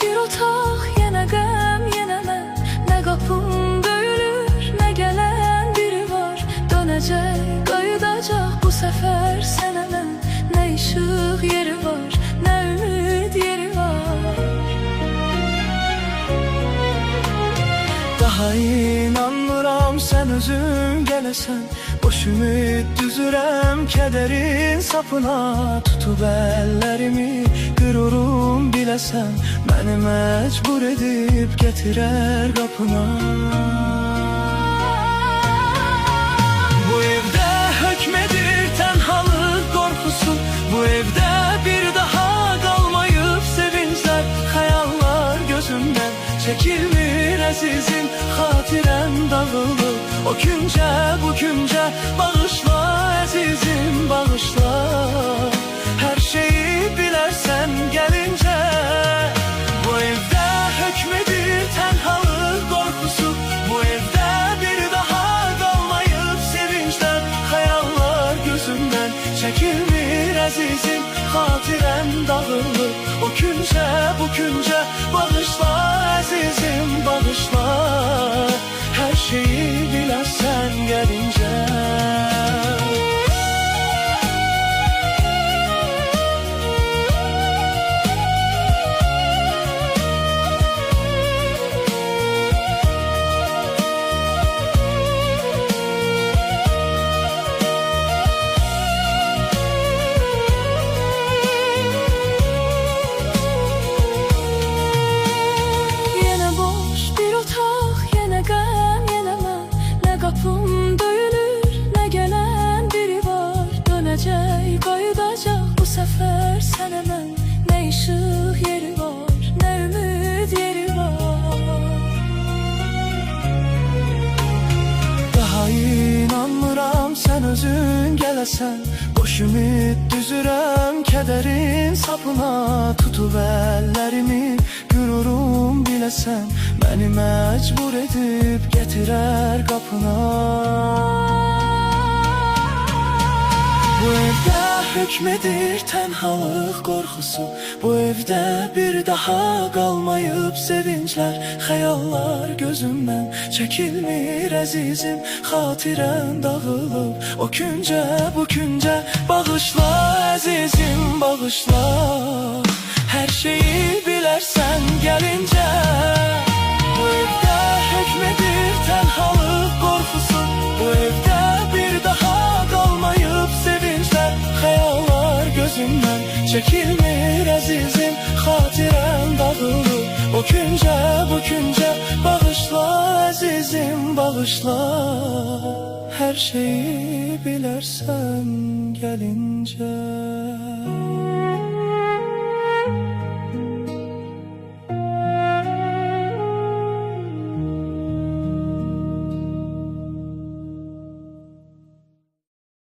bir otaq, yenə qəm, yenə mən. Nə qapım döyülür, nə gələn biri var. Dönəcək, qayıdacaq bu səfər sənə mən. Nə işıq yeri var, nə ümid yeri var. Daha inanmıram sən özün gələsən. Boş ümid düzürəm kədərin sapına. Tutub əllərimi qürurum biləsən. Məni məcbur edib gətirər qapına. Bu evdə hökmedir tənhalıq qorxusu. Bu evdə bir daha qalmayıb sevinclər. Xəyallar gözümdən çəkilmir əzizim. Xatirəm dağılıb o küncə bu küncə. Bağışla əzizim, bağışla. Hər şeyi bilərsən gəlincə. Bu evdə hökmedir tənhalıq qorxusu. Bu evdə bir daha qalmayıb sevinclər. Xəyallar gözümdən çəkilmir əzizim. Xatirəm dağılıb o küncə bu küncə. Bağışla əzizim, bağışla. Hər şeyi bilərsən gəlincə. Qapım döyülür, nə gələn biri var. Dönəcək, qayıdacaq bu səfər sənə mən. Nə işıq yeri var, nə ümid yeri var. Daha inanmıram sən özün gələsən. Boş ümid düzürəm kədərin sapına. Tutub əllərimi qürurum biləsən. Məni məcbur edib gətirər qapına. Bu evdə hökmedir tənhalıq qorxusu. Bu evdə bir daha qalmayıb sevinclər. Xəyallar gözümdən çəkilmir əzizim. Xatirəm dağılıb o küncə bu küncə. Bağışla əzizim, bağışla. Hər şeyi bilərsən gəlincə. Bu evdə hökmedir tənhalıq qorxusu. Bu evdə bir daha qalmayıb sevinclər. Xəyallar gözümdən çəkilmir əzizim. Xatirəm dağılıb o küncə bu küncə. Bağışla əzizim, bağışla. Hər şeyi bilərsən gəlincə.